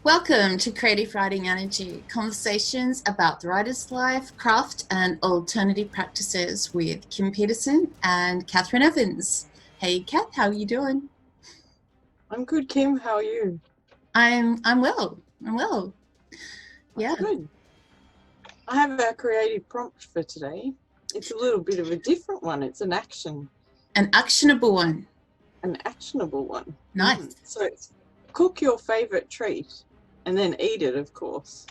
Welcome to Creative Writing Energy, conversations about the writer's life, craft, and alternative practices with Kim Peterson and Catherine Evans. Hey, Kath, how are you doing? I'm good, Kim. How are you? I'm well. I'm well. Yeah. Good. I have our creative prompt for today. It's a little bit of a different one. It's an action. An actionable one. An actionable one. Nice. So it's cook your favorite treat and then eat it, of course.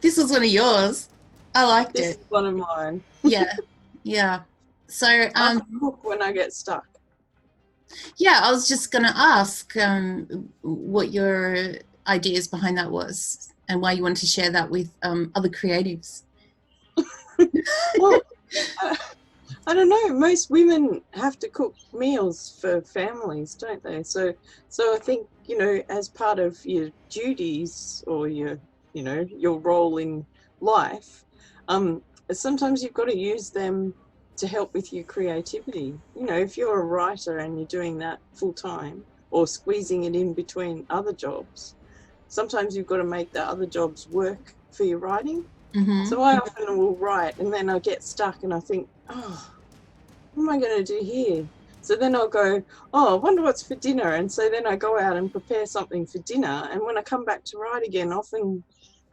This was one of yours. I liked This it. is one of mine. Yeah. So I cook when I get stuck. yeah, I was just going to ask what your ideas behind that was and why you wanted to share that with other creatives. Well, I don't know. Most women have to cook meals for families, don't they? So I think, as part of your duties or your role in life, sometimes you've got to use them to help with your creativity. If you're a writer and you're doing that full time or squeezing it in between other jobs, sometimes you've got to make the other jobs work for your writing. Mm-hmm. So I often will write and then I get stuck and I think, oh, what am I going to do here? So then I'll go, oh, I wonder what's for dinner. And so then I go out and prepare something for dinner. And when I come back to write again, often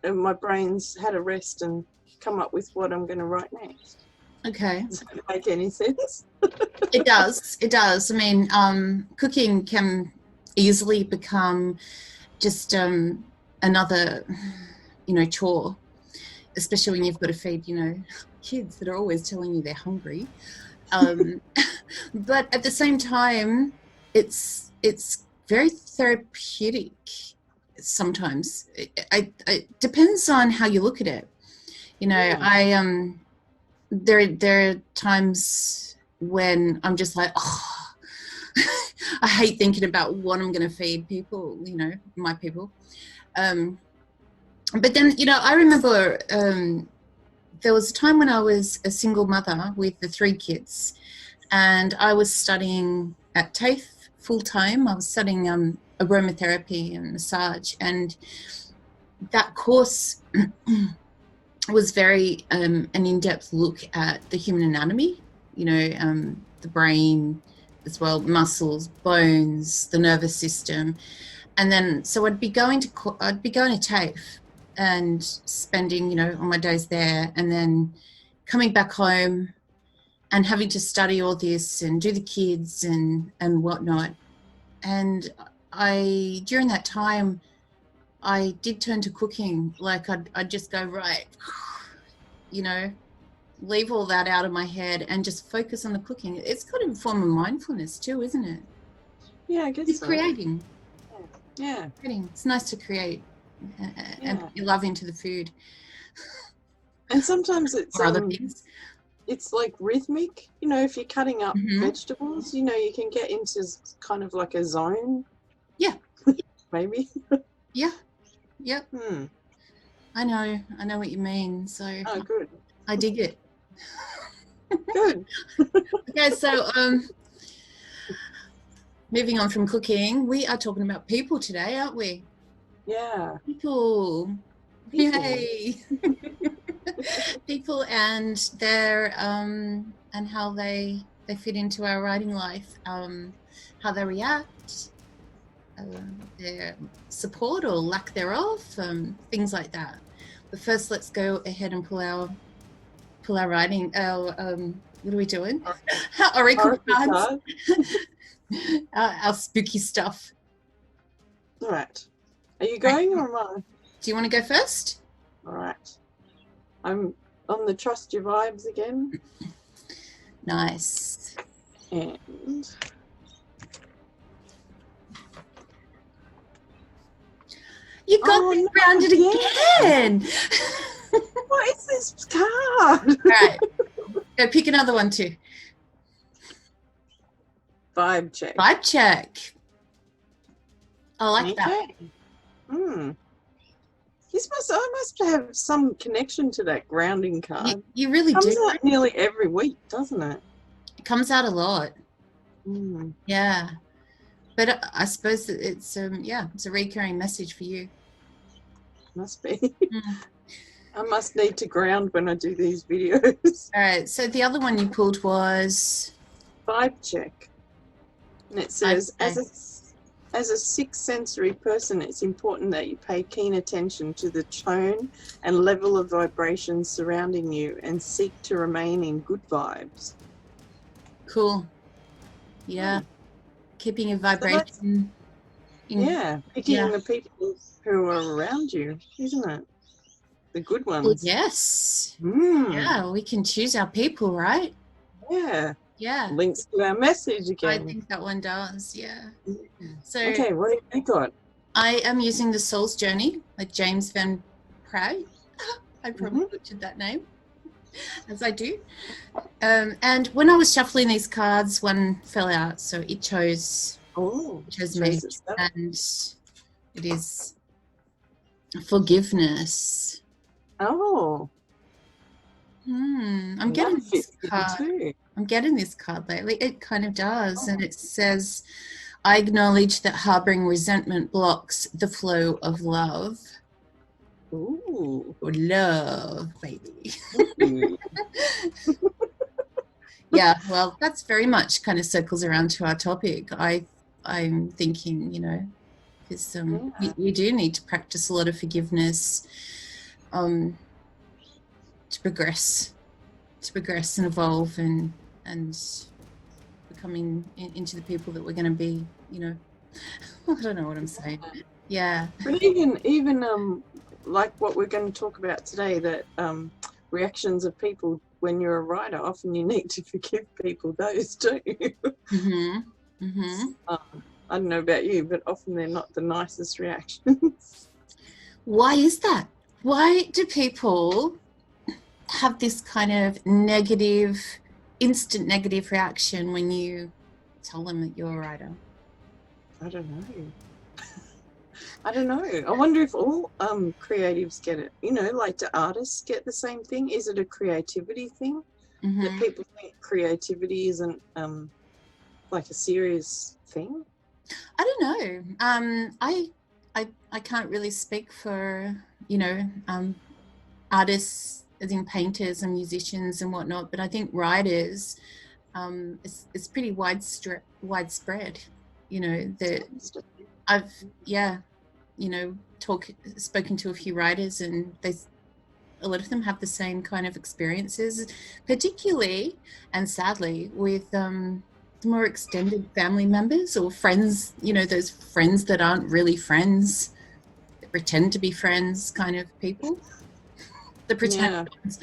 my brain's had a rest and come up with what I'm going to write next. Okay. Does that make any sense? It does. It does. I mean, cooking can easily become just another, chore, especially when you've got to feed, kids that are always telling you they're hungry. But at the same time, it's very therapeutic. Sometimes it depends on how you look at it. Yeah. There are times when I'm just like, oh, I hate thinking about what I'm going to feed people, my people. But then, I remember there was a time when I was a single mother with the 3 kids, and I was studying at TAFE full time. I was studying aromatherapy and massage, and that course was very an in-depth look at the human anatomy, the brain as well, muscles, bones, the nervous system. And then so I'd be going to TAFE and spending all my days there, and then coming back home and having to study all this and do the kids and whatnot. And during that time I did turn to cooking. Like I'd just go, right, leave all that out of my head and just focus on the cooking. It's kind of a form of mindfulness too, isn't it? Yeah, I guess it's so. Creating. Yeah. Creating. It's nice to create and put your love into the food. And sometimes it's or other things. It's like rhythmic. If you're cutting up vegetables, you can get into kind of like a zone. Yeah. Maybe. Yeah. Yep. I know what you mean. So good. I dig it. Good. Okay, so moving on from cooking, we are talking about people today, aren't we? Yeah. People. Yay. People and their and how they fit into our writing life, how they react, their support or lack thereof, things like that. But first, let's go ahead and pull our writing. What are we doing? Oracle cards. Our spooky stuff. All right. Are you going or am I? Do you want to go first? All right. I'm on the trust your vibes again. Nice. And you got me grounded again. What is this card? All right. Go pick another one too. Vibe check. Vibe check. I like that. I must have some connection to that grounding card. You really do. It comes out nearly every week, doesn't it? It comes out a lot. Yeah. But I suppose that it's it's a recurring message for you. Must be. Mm. I must need to ground when I do these videos. All right. So the other one you pulled was Vibe check. And it says, as a sixth sensory person, it's important that you pay keen attention to the tone and level of vibrations surrounding you and seek to remain in good vibes. Cool. Yeah. Keeping a vibration. Picking the people who are around you, isn't it? The good ones. Well, yes. Yeah, we can choose our people, right? Yeah. Yeah. Links to our message again. I think that one does, yeah. So okay, what have you got? I am using the Soul's Journey by James Van Praagh. I probably butchered that name, as I do. And when I was shuffling these cards, one fell out, so it chose me, and it is forgiveness. Oh. I'm getting this card. Too. I'm getting this card lately. It kind of does, and it says, "I acknowledge that harboring resentment blocks the flow of love." Ooh, love, baby. Yeah, well, that's very much kind of circles around to our topic. I'm thinking, you know, because you do need to practice a lot of forgiveness to progress and evolve and becoming into the people that we're going to be, you know. I don't know what I'm saying. Yeah. But even like what we're going to talk about today, that reactions of people when you're a writer, often you need to forgive people those too. I don't know about you, but often they're not the nicest reactions. Why is that? Why do people have this kind of instant negative reaction when you tell them that you're a writer? I don't know. I wonder if all creatives get it. You know, like, do artists get the same thing? Is it a creativity thing? That people think creativity isn't like a serious thing? I don't know. I can't really speak for, you know, artists as in painters and musicians and whatnot, but I think writers, it's pretty widespread. You know, that I've you know, spoken to a few writers, and a lot of them have the same kind of experiences, particularly and sadly with more extended family members or friends, you know, those friends that aren't really friends, that pretend to be friends kind of people. The pretend ones.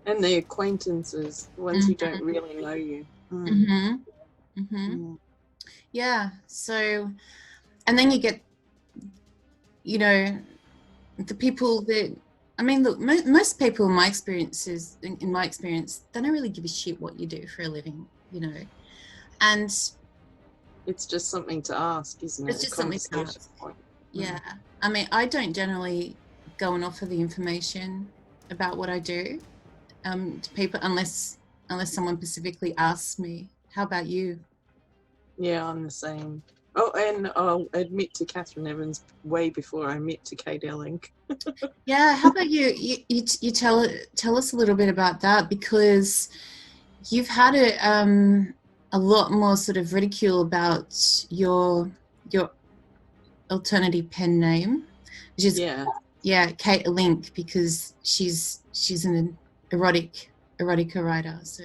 And the acquaintances, the ones who don't really know you. Yeah, so, and then you get, you know, the people that, I mean, look, most people in my experience, they don't really give a shit what you do for a living, you know, and it's just something to ask, isn't it? It's just something to ask. Yeah, I mean, I don't generally go and offer the information about what I do to people unless someone specifically asks me. How about you? Yeah, I'm the same. Oh, and I'll admit to Catherine Evans way before I admit to Kate Elling. Yeah, how about you? You tell us a little bit about that, because you've had a lot more sort of ridicule about your alternative pen name, which is Kate Link, because she's an erotica writer. So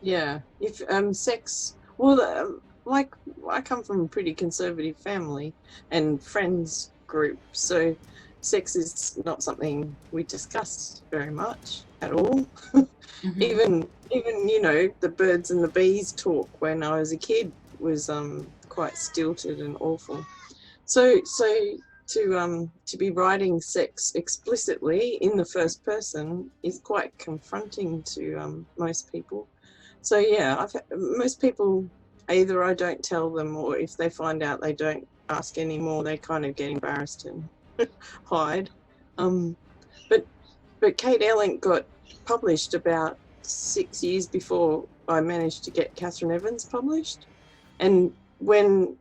if sex, well, like, I come from a pretty conservative family and friends group, so sex is not something we discuss very much at all. Even you know, the birds and the bees talk when I was a kid was quite stilted and awful. So to be writing sex explicitly in the first person is quite confronting to most people. So yeah, most people, either I don't tell them, or if they find out, they don't ask anymore. They kind of get embarrassed and hide. But Kate Elling got published about 6 years before I managed to get Catherine Evans published. And when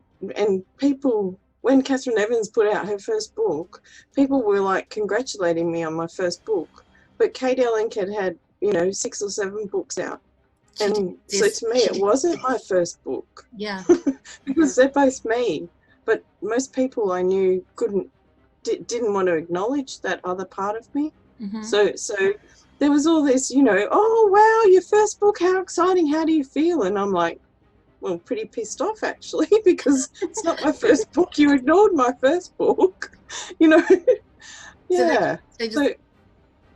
Catherine Evans put out her first book, people were like congratulating me on my first book. But Kate Ellinkett had, 6 or 7 books out. And so to me, it wasn't my first book. Yeah. Because they're both me. But most people I knew didn't want to acknowledge that other part of me. Mm-hmm. So there was all this, oh, wow, your first book, how exciting, how do you feel? And I'm like, well, pretty pissed off, actually, because it's not my first book. You ignored my first book, Yeah. So they just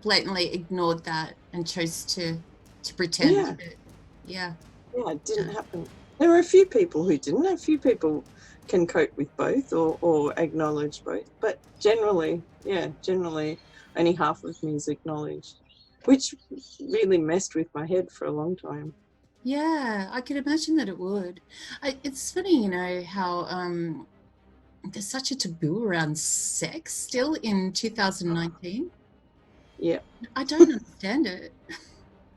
blatantly ignored that and chose to pretend. Yeah. Yeah, it didn't happen. There were a few people who didn't. A few people can cope with both or acknowledge both. But generally, only half of me is acknowledged, which really messed with my head for a long time. Yeah, I could imagine that it would. It's funny, how there's such a taboo around sex still in 2019. Yeah. I don't understand it.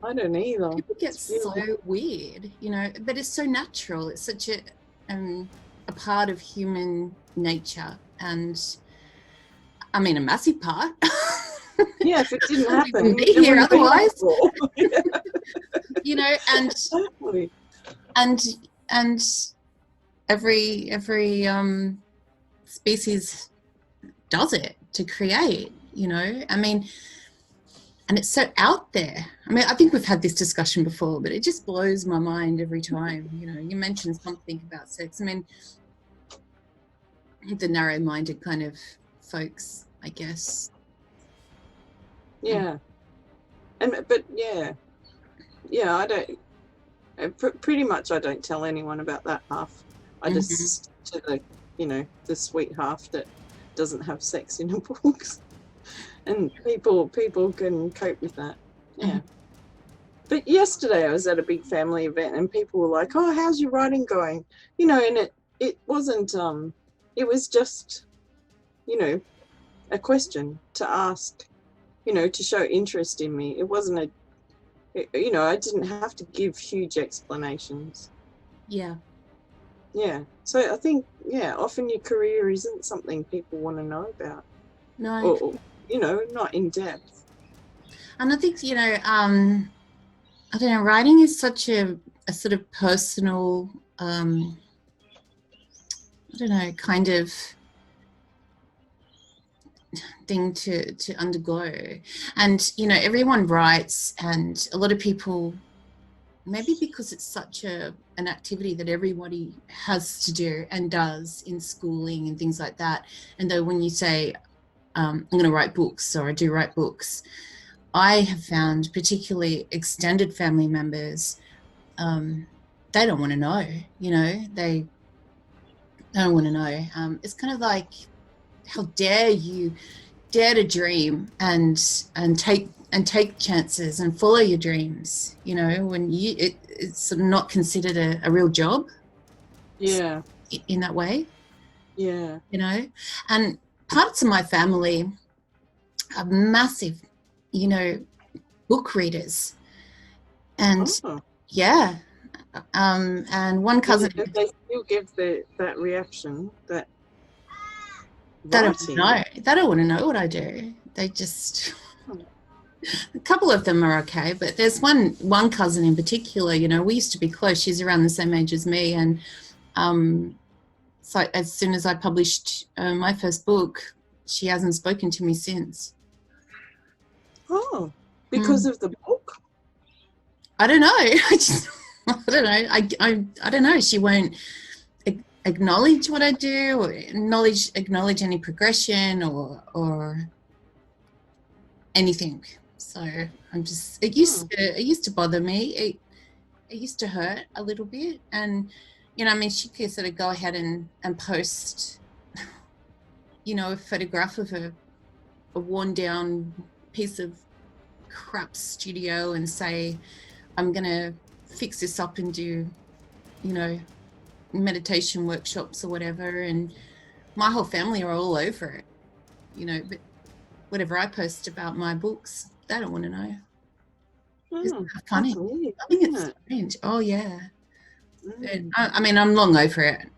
I don't either. People get so weird, but it's so natural. It's such a part of human nature, and I mean a massive part. Yeah, if it didn't happen, we wouldn't be here otherwise. Exactly. And every species does it to create, I mean, and it's so out there. I mean, I think we've had this discussion before, but it just blows my mind every time. You mention something about sex. I mean, the narrow-minded kind of folks, I guess. Yeah. But I don't. Pretty much, I don't tell anyone about that half. I just stick to the sweet half that doesn't have sex in the books. And people can cope with that. Yeah. But yesterday I was at a big family event and people were like, oh, how's your writing going? And it wasn't, it was just, a question to ask, to show interest in me. It wasn't I didn't have to give huge explanations. Yeah. Yeah. So I think, often your career isn't something people want to know about. No. Or not in depth. And I think, I don't know, writing is such a sort of personal, I don't know, kind of thing to undergo. And, everyone writes, and a lot of people, maybe because it's such an activity that everybody has to do and does in schooling and things like that. And though when you say, I'm going to write books, or I do write books, I have found particularly extended family members, they don't want to know, they don't want to know. It's kind of like, how dare you dare to dream and take chances and follow your dreams, when it's sort of not considered a real job. Yeah. In that way. Yeah. And parts of my family are massive, book readers. And and one cousin. They still give that reaction that. They don't know. They don't want to know what I do. They just. A couple of them are okay, but there's one cousin in particular. We used to be close. She's around the same age as me, and so as soon as I published my first book, she hasn't spoken to me since. Oh, because of the book? I don't know. I don't know. I don't know. She won't acknowledge what I do, or acknowledge any progression or anything. So I'm just. It used to bother me. It used to hurt a little bit, and she could sort of go ahead and post, a photograph of a worn down piece of crap studio and say, I'm gonna fix this up and do, meditation workshops or whatever, and my whole family are all over it, but whatever I post about my books, they don't want to know. Isn't that funny? Weird, I think it's strange. Oh yeah. Mm. I mean, I'm long over it.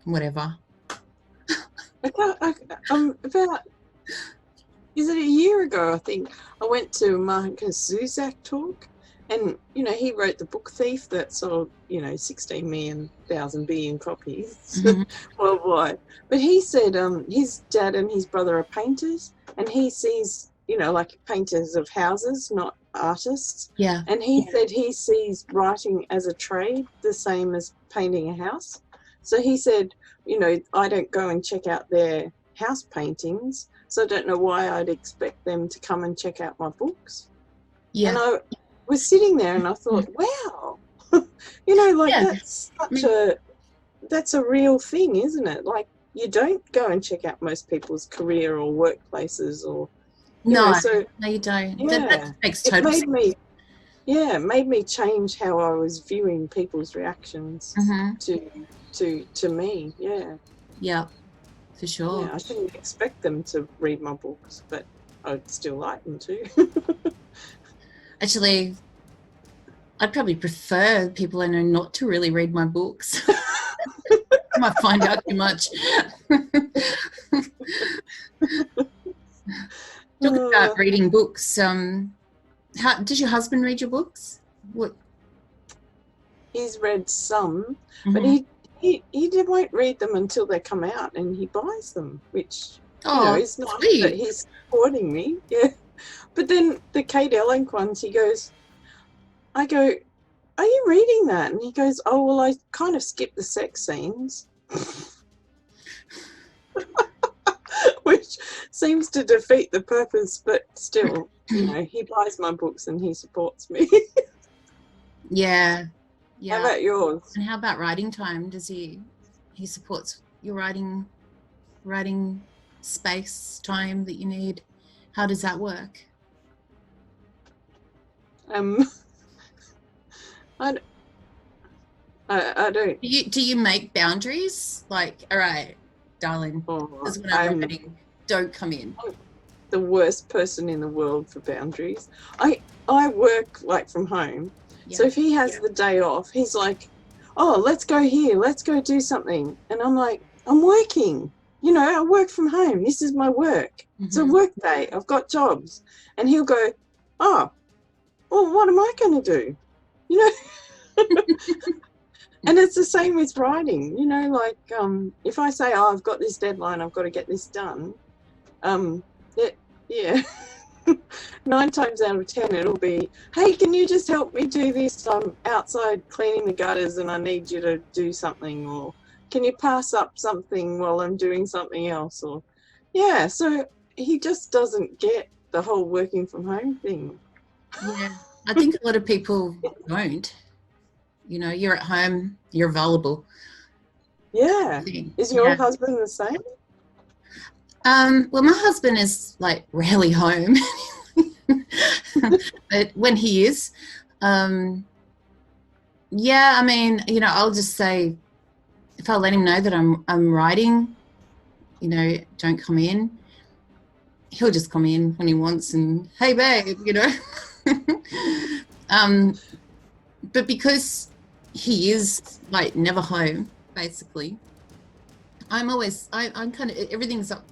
Whatever. About, is it a year ago, I think, I went to Marcus Zuzak talk, and, he wrote The Book Thief that sold, 16 million thousand billion copies Mm-hmm. worldwide. But he said his dad and his brother are painters, and he sees, like painters of houses, not artists. Yeah. And he said he sees writing as a trade the same as painting a house. So he said, I don't go and check out their house paintings, so I don't know why I'd expect them to come and check out my books. Yeah. And I was sitting there and I thought, wow, that's that's a real thing, isn't it? Like, you don't go and check out most people's career or workplaces, or so no, you don't. yeah, That makes it total made sense. made me change how I was viewing people's reactions to me. Yeah, for sure. I shouldn't expect them to read my books, but I'd still like them to. Actually, I'd probably prefer people I know not to really read my books. I might find out too much. Talk about reading books. Does your husband read your books? What? He's read some, but he won't read them until they come out, and he buys them, which is nice that he's supporting me. Yeah, but then the Kate Ellen ones, I go, are you reading that? And he goes, oh, well, I kind of skipped the sex scenes. Which seems to defeat the purpose, but still, he buys my books and he supports me. Yeah. How about yours? And how about writing time? Does he supports your writing space, time that you need? How does that work? I don't. Do you make boundaries? Like, all right, darling, because when I'm writing, don't come in. I'm the worst person in the world for boundaries. I work like from home, so if he has the day off, he's like, "Oh, let's go here, let's go do something," and I'm like, "I'm working. I work from home. This is my work. It's a work day. I've got jobs," and he'll go, "Oh, well, what am I going to do?" And it's the same with writing, like if I say, oh, I've got this deadline, I've got to get this done, 9 times out of 10 it'll be, hey, can you just help me do this? I'm outside cleaning the gutters and I need you to do something, or can you pass up something while I'm doing something else? Or so he just doesn't get the whole working from home thing. Yeah, I think a lot of people don't. You're at home, you're available. Yeah. Is your husband the same? Well, my husband is like rarely home, but when he is, I mean, I'll just say, if I let him know that I'm writing, don't come in. He'll just come in when he wants and, hey, babe, but because he is like never home, basically, I'm kind of, everything's up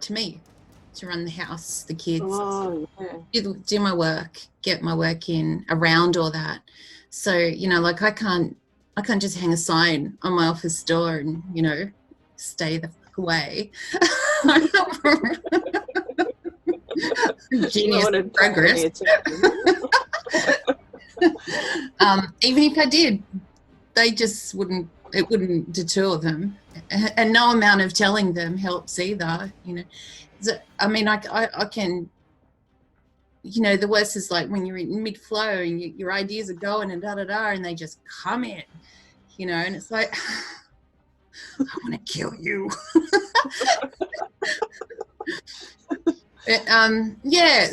to me to run the house, the kids, do my work, get my work in around all that. So, like I can't just hang a sign on my office door and, stay the fuck away. Genius progress. Even if I did, they just it wouldn't deter them, and no amount of telling them helps either. I mean, I can, the worst is like when you're in mid-flow and your ideas are going and da-da-da, and they just come in, and it's like, I want to kill you. But,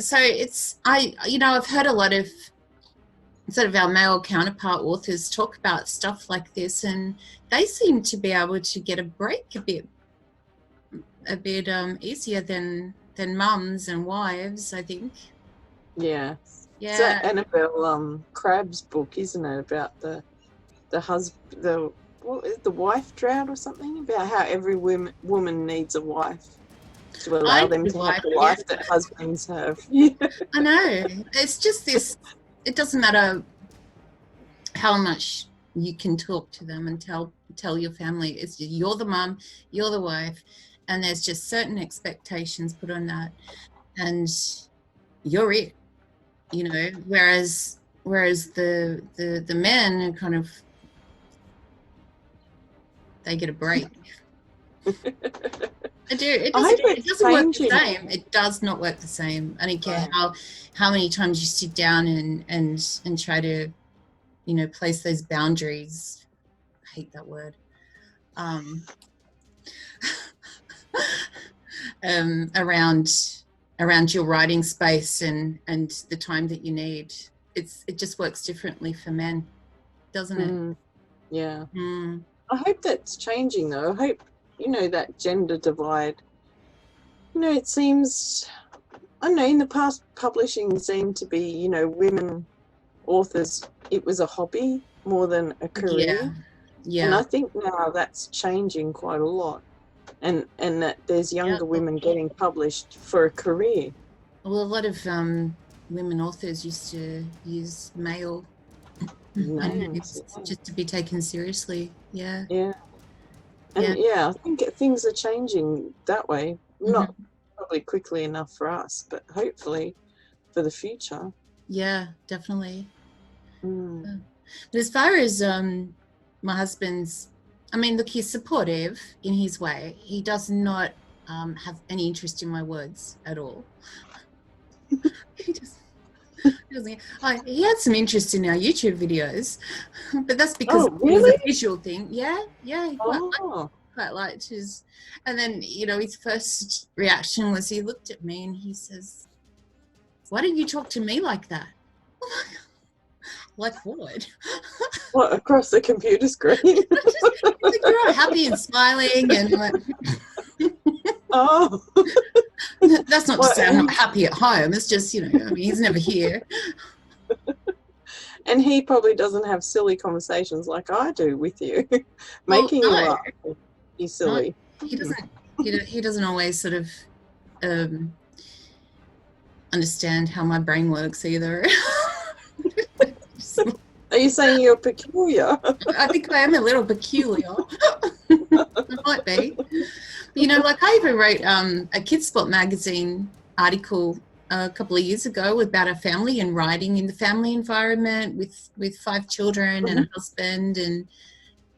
so it's, I've heard a lot of sort of our male counterpart authors talk about stuff like this, and they seem to be able to get a break a bit easier than mums and wives, I think. Yeah. It's that Annabelle Crabb's book, isn't it, about the the wife drought or something, about how every woman needs a wife to I allow them need a to have wife, the yeah. life that husbands have. Yeah. I know. It's just this, it doesn't matter how much you can talk to them and tell your family. It's you're the mum, you're the wife, and there's just certain expectations put on that, and you're it, you know. Whereas the men are kind of, they get a break. I do. It doesn't work the same. It does not work the same. I don't care how many times you sit down and try to, you know, place those boundaries. I hate that word. Around your writing space and the time that you need. It just works differently for men, doesn't it? Yeah. I hope that's changing though. I hope, you know, that gender divide, you know, it seems, I don't know, in the past publishing seemed to be, you know, women authors, it was a hobby more than a career. Yeah. And I think now that's changing quite a lot. And that there's younger women getting published for a career. Well, a lot of women authors used to use male names just to be taken seriously. Yeah. Yeah. And yeah, I think things are changing that way. Not probably quickly enough for us, but hopefully for the future. Yeah, definitely. But as far as my husband's, I mean, look, he's supportive in his way. He does not have any interest in my words at all. He had some interest in our YouTube videos, but that's because it was a visual thing. Yeah, he quite liked his. And then, you know, his first reaction was he looked at me and he says, "Why don't you talk to me like that?" Like what? What, across the computer screen? You're all happy and smiling and like, oh. That's not to say I'm not happy at home. It's just, you know, I mean, he's never here. And he probably doesn't have silly conversations like I do with you, making you laugh. He's silly. No, he doesn't always sort of understand how my brain works either. Are you saying you're peculiar? I think I am a little peculiar. I might be. But, you know, like I even wrote a Kids Spot magazine article a couple of years ago about a family and writing in the family environment with 5 children and a husband, and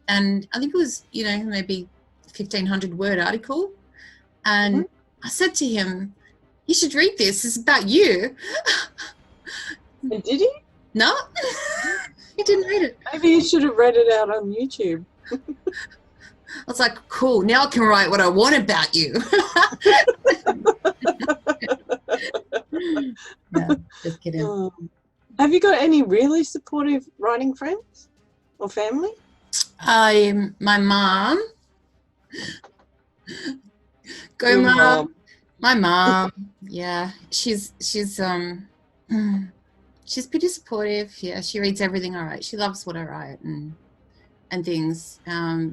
I think it was, you know, maybe 1,500 word article. And I said to him, "You should read this. It's about you." And did he? No, he didn't read it. Maybe you should have read it out on YouTube. I was like, cool, now I can write what I want about you. No, just kidding. Have you got any really supportive writing friends or family? My mom. Go mom. My mom. Yeah, she's pretty supportive. Yeah, she reads everything I write. She loves what I write and things. I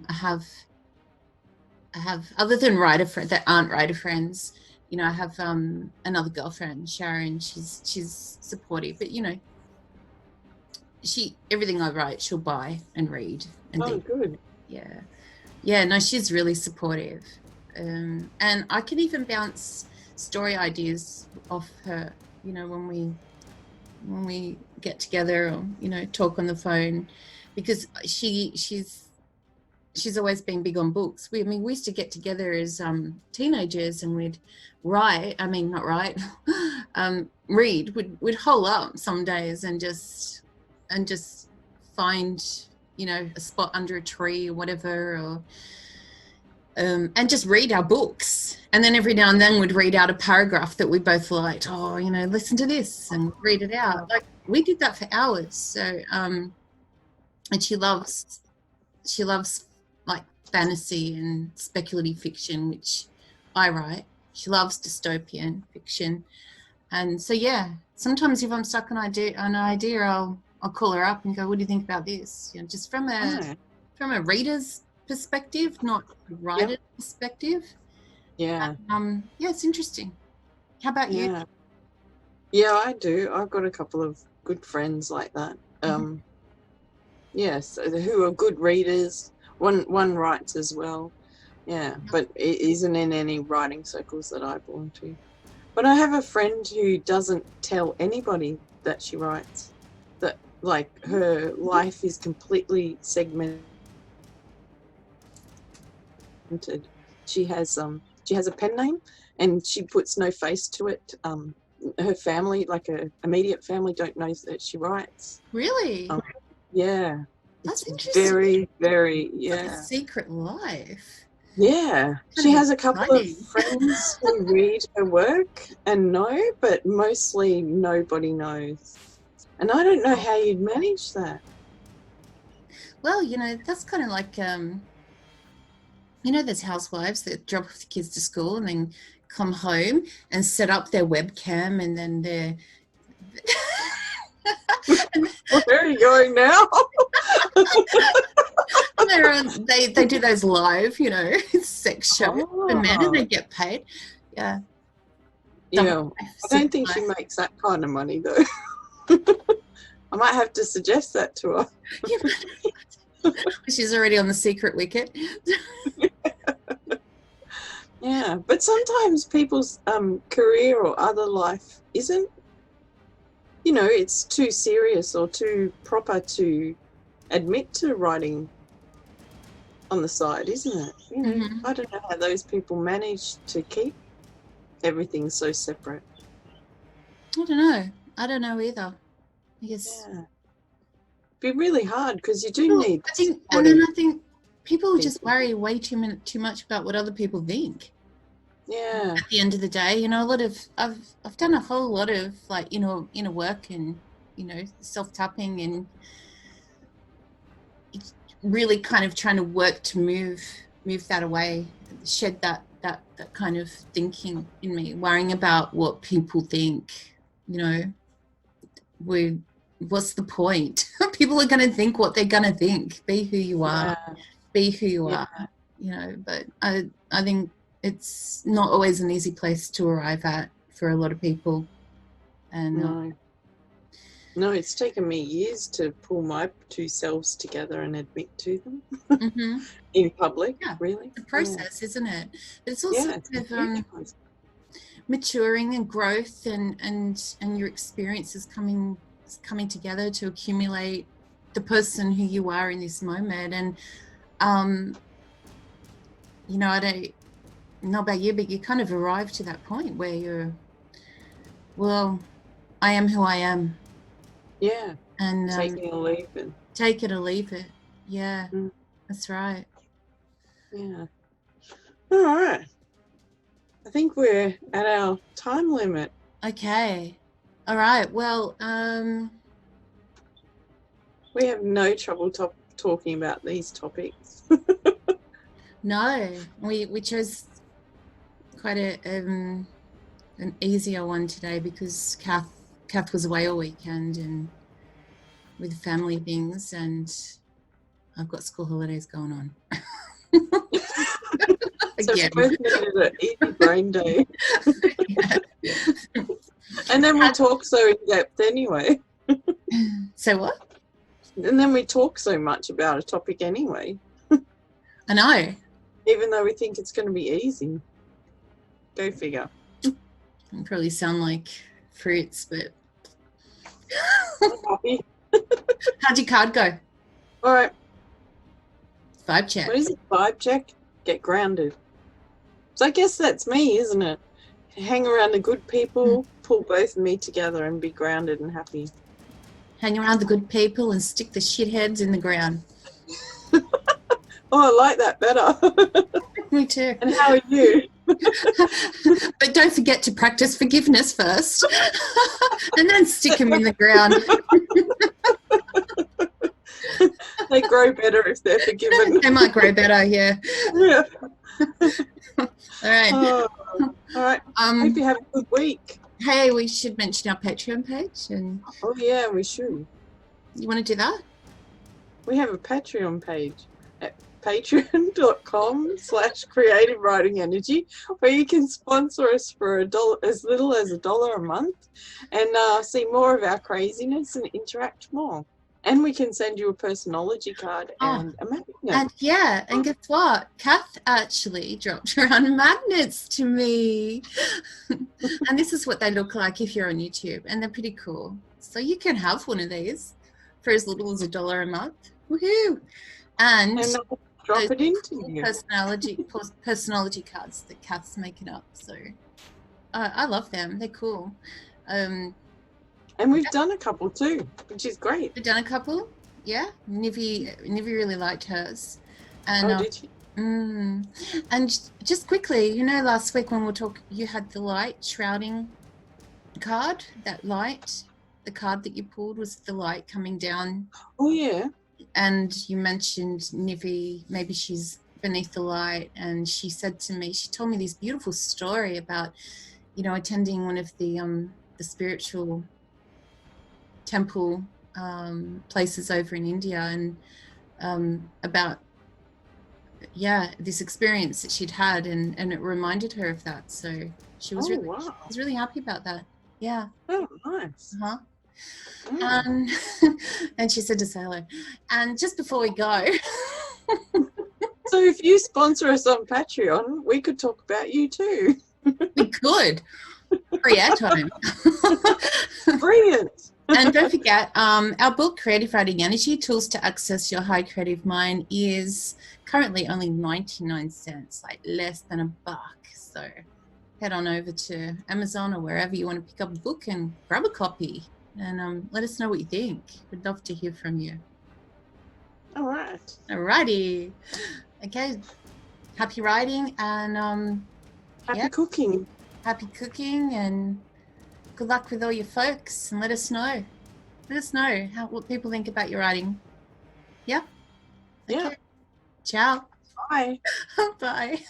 have other than writer friends that aren't writer friends. You know, I have another girlfriend, Sharon. She's supportive, but you know, everything I write, she'll buy and read and think. Good. Yeah. No, she's really supportive, and I can even bounce story ideas off her. You know, when we get together or, you know, talk on the phone, because she's always been big on books. We used to get together as teenagers and we'd read. We'd hole up some days and just find, you know, a spot under a tree or whatever, or and just read our books. And then every now and then we'd read out a paragraph that we both liked. Oh, you know, listen to this, and read it out. Like, we did that for hours. So and she loves like fantasy and speculative fiction, which I write. She loves dystopian fiction. And so, yeah, sometimes if I'm stuck on an idea, I'll call her up and go, what do you think about this? You know, just from a reader's perspective, not a writer's perspective. Yeah. Yeah, it's interesting. How about you? Yeah, I do. I've got a couple of good friends like that. Yes, who are good readers. One writes as well. Yeah, but it isn't in any writing circles that I belong to. But I have a friend who doesn't tell anybody that she writes. That, like, her life is completely segmented. She has a pen name, and she puts no face to it. Her family, like her immediate family, don't know that she writes. Really? Yeah. That's It's interesting. very, very, It's like a secret life. Yeah. She has a couple of friends who read her work and know, but mostly nobody knows. And I don't know how you'd manage that. Well, you know, that's kind of like, you know, there's housewives that drop off the kids to school and then come home and set up their webcam, and then they're... Where are you going now? They do those live, you know, sex shows for men, and they get paid. Yeah. Yeah. I don't think she makes that kind of money, though. I might have to suggest that to her. She's already on the secret wicket. Yeah, but sometimes people's career or other life isn't, you know, it's too serious or too proper to admit to writing on the side, isn't it? You know, I don't know how those people manage to keep everything so separate. I don't know either. I guess it'd be really hard, because you do need. I think people just worry way too much about what other people think. Yeah. At the end of the day, you know, I've done a whole lot of, like, inner work and, you know, self-tapping, and it's really kind of trying to work to move that away, shed that kind of thinking in me, worrying about what people think. You know, what's the point? People are going to think what they're going to think. Be who you are. Be who you are. You know, but I think it's not always an easy place to arrive at for a lot of people. And no, it's taken me years to pull my two selves together and admit to them in public. Really, it's a process, isn't it? But it's also kind of maturing and growth, and your experiences coming together to accumulate the person who you are in this moment. And you know, I don't know about you, but you kind of arrive to that point where you're, well, I am who I am. Yeah. And take it or leave it. Take it or leave it. Yeah. That's right. Yeah. All right. I think we're at our time limit. Okay. All right. Well, we have no trouble talking about these topics. No, we chose quite an easier one today, because Kath was away all weekend and with family things, and I've got school holidays going on. So we both needed an easy brain day. And then we talk so in depth anyway. So what? And then we talk so much about a topic anyway. I know. Even though we think it's going to be easy. Go figure. I probably sound like fruits, but... How'd your card go? All right. Vibe check. What is it? Vibe check? Get grounded. So I guess that's me, isn't it? Hang around the good people, pull both of me together and be grounded and happy. Hang around the good people and stick the shitheads in the ground. Oh, I like that better. Me too. And how are you? But don't forget to practice forgiveness first. And then stick them in the ground. They grow better if they're forgiven. They might grow better, yeah. Yeah. All right. Oh, all right. Hope you have a good week. Hey, we should mention our Patreon page. Oh, yeah, we should. You want to do that? We have a Patreon page at patreon.com/creative writing energy, where you can sponsor us for as little as $1 a month, and see more of our craziness and interact more. And we can send you a personology card and a magnet. And yeah, and guess what? Kath actually dropped around magnets to me. And this is what they look like if you're on YouTube, and they're pretty cool. So you can have one of these for as little as $1 a month. Woohoo! And drop it into you. personality cards that Kath's making up. So I love them. They're cool. And we've done a couple too, which is great. We've done a couple. Yeah, Nivi really liked hers. And, did she? And just quickly, you know, last week when we talked, you had the light shrouding card. That light, the card that you pulled was the light coming down. Oh yeah. And you mentioned Nivi, maybe she's beneath the light, and she said to me, she told me this beautiful story about, you know, attending one of the spiritual temple places over in India, and about this experience that she'd had, and it reminded her of that. So she was really happy about that. Yeah. Oh, nice. And she said to say hello. And just before we go, so if you sponsor us on Patreon, we could talk about you too. We could. Free airtime. Brilliant. And don't forget, our book, Creative Writing Energy, Tools to Access Your High Creative Mind, is currently only 99 cents, like less than $1. So head on over to Amazon or wherever you want to pick up a book and grab a copy, and let us know what you think. We'd love to hear from you. All right. Alrighty. Okay. Happy writing, and happy cooking. Happy cooking, and good luck with all your folks, and let us know. Let us know what people think about your writing. Yeah? Okay. Yeah. Ciao. Bye. Bye.